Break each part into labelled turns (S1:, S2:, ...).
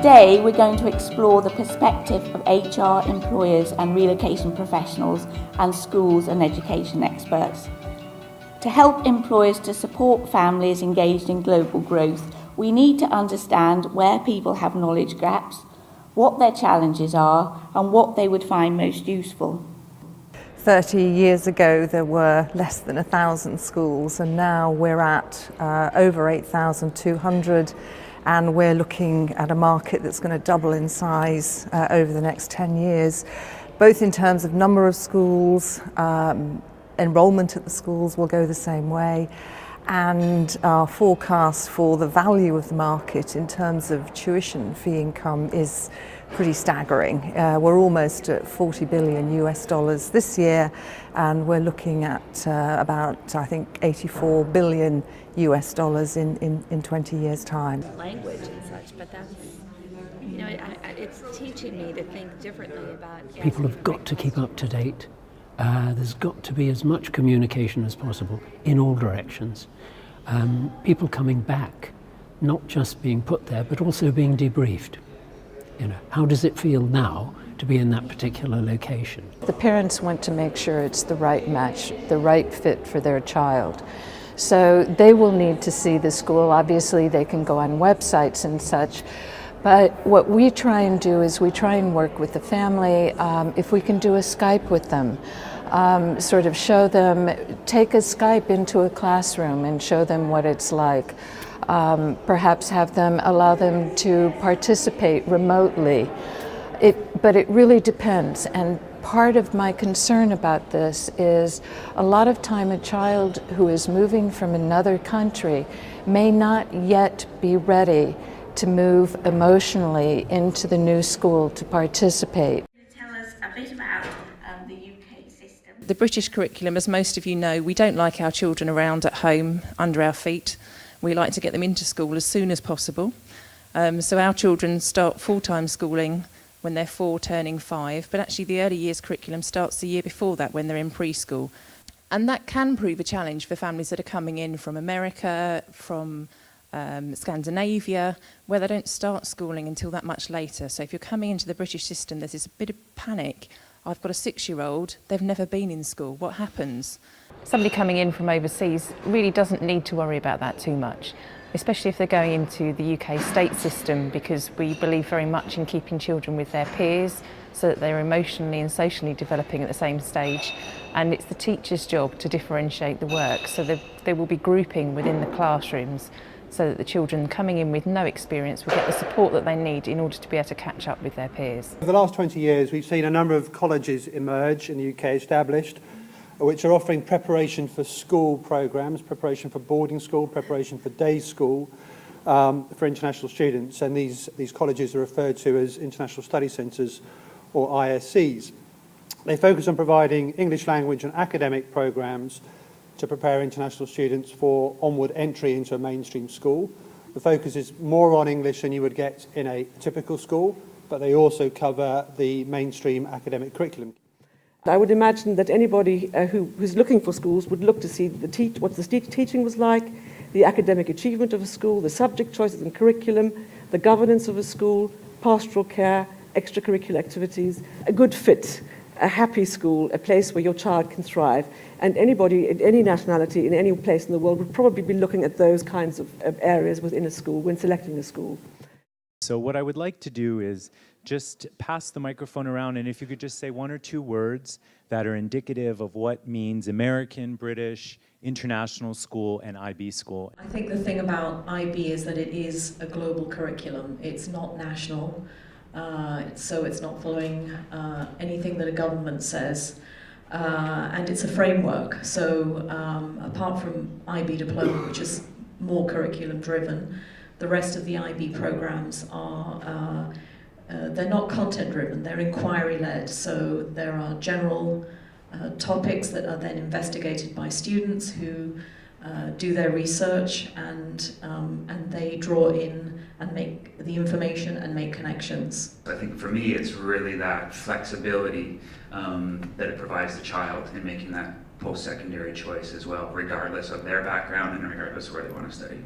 S1: Today we're going to explore the perspective of HR employers and relocation professionals and schools and education experts. To help employers to support families engaged in global growth, we need to understand where people have knowledge gaps, what their challenges are, and what they would find most useful.
S2: 30 years ago there were less than 1,000 schools, and now we're at over 8,200, and we're looking at a market that's going to double in size over the next 10 years, both in terms of number of schools, enrollment at the schools will go the same way, and our forecast for the value of the market in terms of tuition fee income is pretty staggering. We're almost at $40 billion this year, and we're looking at about, I think, $84 billion in 20 years' time.
S3: Language and such, but that's, you know, it's teaching me to think differently about.
S4: People have got to keep up to date. There's got to be as much communication as possible in all directions. People coming back, not just being put there, but also being debriefed. You know, how does it feel now to be in that particular location?
S5: The parents want to make sure it's the right match, the right fit for their child. So they will need to see the school. Obviously, they can go on websites and such. But what we try and do is we try and work with the family. If we can do a Skype with them, sort of show them, take a Skype into a classroom and show them what it's like. Perhaps allow them to participate remotely. But it really depends. And part of my concern about this is a lot of time a child who is moving from another country may not yet be ready to move emotionally into the new school to participate.
S1: Tell us a bit about the UK system.
S6: The British curriculum, as most of you know, we don't like our children around at home under our feet. We like to get them into school as soon as possible. So our children start full-time schooling when they're 4 turning 5, but actually the early years curriculum starts the year before that when they're in preschool. And that can prove a challenge for families that are coming in from America, from Scandinavia, where they don't start schooling until that much later. So if you're coming into the British system, there's this bit of panic. I've got a 6-year-old, they've never been in school, what happens?
S7: Somebody coming in from overseas really doesn't need to worry about that too much, especially if they're going into the UK state system, because we believe very much in keeping children with their peers so that they're emotionally and socially developing at the same stage. And it's the teacher's job to differentiate the work, so there will be grouping within the classrooms so that the children coming in with no experience will get the support that they need in order to be able to catch up with their peers.
S8: For the last 20 years, we've seen a number of colleges emerge in the UK, established, which are offering preparation for school programmes, preparation for boarding school, preparation for day school for international students. And these colleges are referred to as International Study Centres, or ISCs. They focus on providing English language and academic programmes to prepare international students for onward entry into a mainstream school. The focus is more on English than you would get in a typical school, but they also cover the mainstream academic curriculum.
S9: I would imagine that anybody who's looking for schools would look to see what the teaching was like, the academic achievement of a school, the subject choices and curriculum, the governance of a school, pastoral care, extracurricular activities, a good fit, a happy school, a place where your child can thrive. And anybody in any nationality, in any place in the world, would probably be looking at those kinds of areas within a school when selecting a school.
S10: So what I would like to do is just pass the microphone around, and if you could just say 1 or 2 words that are indicative of what means American, British, international school, and IB school.
S11: I think the thing about IB is that it is a global curriculum. It's not national, so it's not following anything that a government says. And it's a framework. So apart from IB Diploma, which is more curriculum driven, the rest of the IB programs are they're not content driven, they're inquiry led. So there are general topics that are then investigated by students who do their research, and they draw in and make the information and make connections.
S12: I think for me it's really that flexibility that it provides the child in making that post-secondary choice as well, regardless of their background and regardless of where they want to study.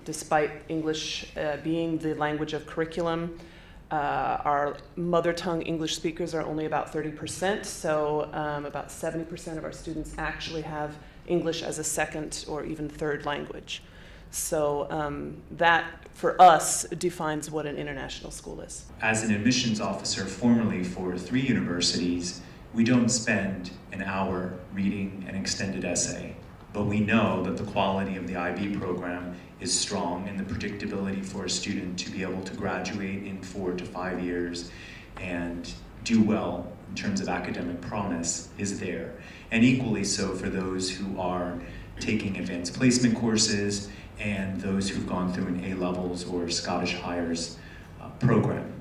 S13: Despite English being the language of curriculum, Our mother tongue English speakers are only about 30%, so about 70% of our students actually have English as a second or even third language. So that, for us, defines what an international school is.
S10: As an admissions officer formerly for 3 universities, we don't spend an hour reading an extended essay, but we know that the quality of the IB program is strong and the predictability for a student to be able to graduate in 4 to 5 years and do well in terms of academic promise is there. And equally so for those who are taking advanced placement courses and those who've gone through an A-levels or Scottish Highers program.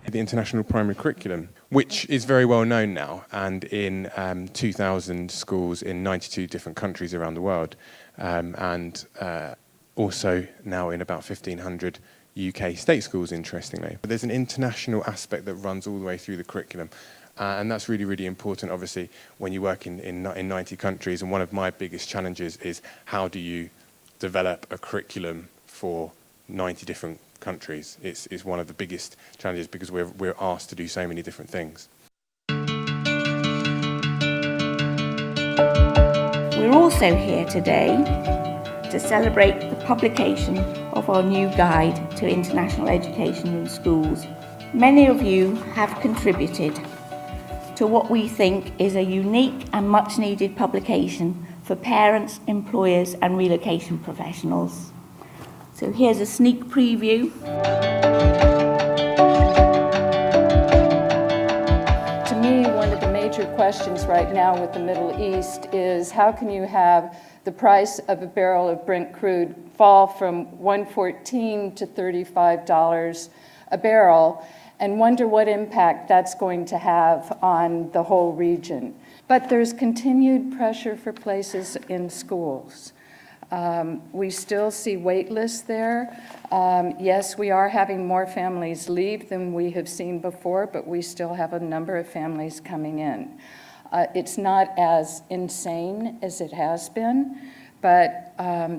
S14: The international primary curriculum, which is very well known now, and in 2,000 schools in 92 different countries around the world, and also now in about 1,500 UK state schools, interestingly. But there's an international aspect that runs all the way through the curriculum, and that's really, really important, obviously, when you work in 90 countries. And one of my biggest challenges is how do you develop a curriculum for 90 different countries. It's one of the biggest challenges because we're asked to do so many different things.
S1: We're also here today to celebrate the publication of our new guide to international education in schools. Many of you have contributed to what we think is a unique and much needed publication for parents, employers and relocation professionals. So here's a sneak preview.
S5: To me, one of the major questions right now with the Middle East is how can you have the price of a barrel of Brent crude fall from $114 to $35 a barrel, and wonder what impact that's going to have on the whole region. But there's continued pressure for places in schools. We still see wait lists there. Yes, we are having more families leave than we have seen before, but we still have a number of families coming in. It's not as insane as it has been, but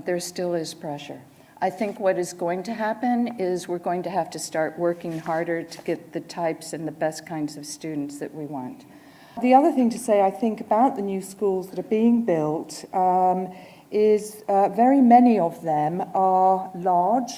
S5: there still is pressure. I think what is going to happen is we're going to have to start working harder to get the types and the best kinds of students that we want.
S2: The other thing to say, I think, about the new schools that are being built is very many of them are large,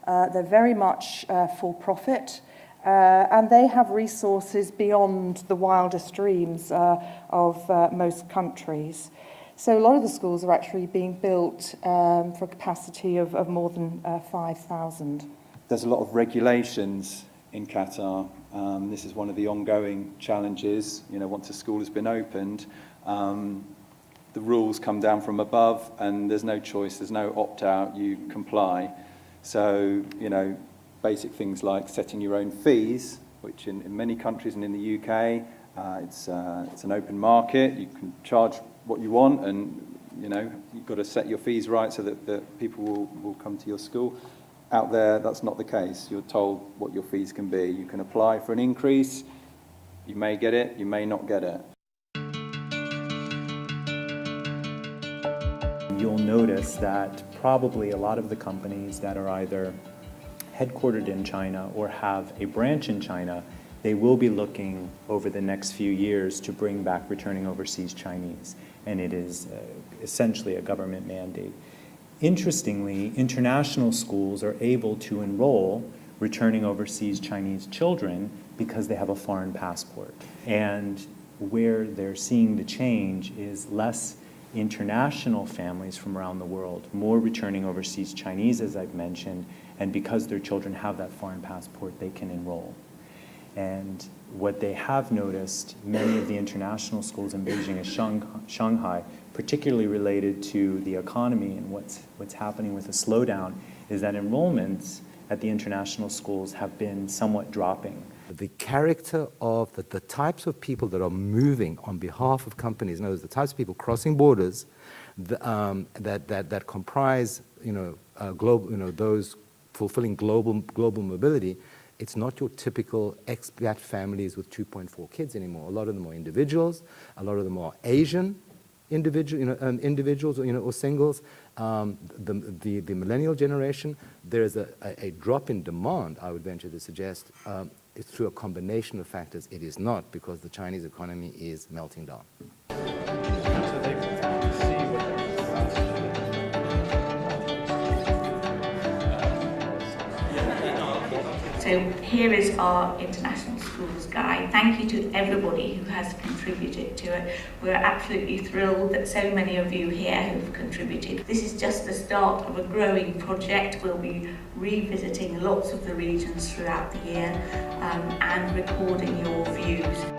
S2: they're very much for profit, and they have resources beyond the wildest dreams of most countries. So a lot of the schools are actually being built for a capacity of more than 5,000.
S15: There's a lot of regulations in Qatar. This is one of the ongoing challenges. You know, once a school has been opened, the rules come down from above and there's no choice, there's no opt-out, you comply. So, you know, basic things like setting your own fees, which in many countries and in the UK, it's an open market. You can charge what you want, and you know, you've got to set your fees right so that people will come to your school. Out there, that's not the case. You're told what your fees can be. You can apply for an increase. You may get it, you may not get it.
S10: You'll notice that probably a lot of the companies that are either headquartered in China or have a branch in China, they will be looking over the next few years to bring back returning overseas Chinese. And it is essentially a government mandate. Interestingly, international schools are able to enroll returning overseas Chinese children because they have a foreign passport. And where they're seeing the change is less international families from around the world, more returning overseas Chinese, as I've mentioned, and because their children have that foreign passport, they can enroll. And what they have noticed, many of the international schools in Beijing and Shanghai, particularly related to the economy and what's happening with the slowdown, is that enrollments at the international schools have been somewhat dropping.
S16: The character of the types of people that are moving on behalf of companies, in other words, the types of people crossing borders that comprise, those fulfilling global mobility. It's not your typical expat families with 2.4 kids anymore. A lot of them are individuals. A lot of them are Asian individuals, or singles. the millennial generation, there is a drop in demand, I would venture to suggest. It's through a combination of factors. It is not because the Chinese economy is melting down.
S1: So here is our International Schools Guide. Thank you to everybody who has contributed to it. We're absolutely thrilled that so many of you here have contributed. This is just the start of a growing project. We'll be revisiting lots of the regions throughout the year and recording your views.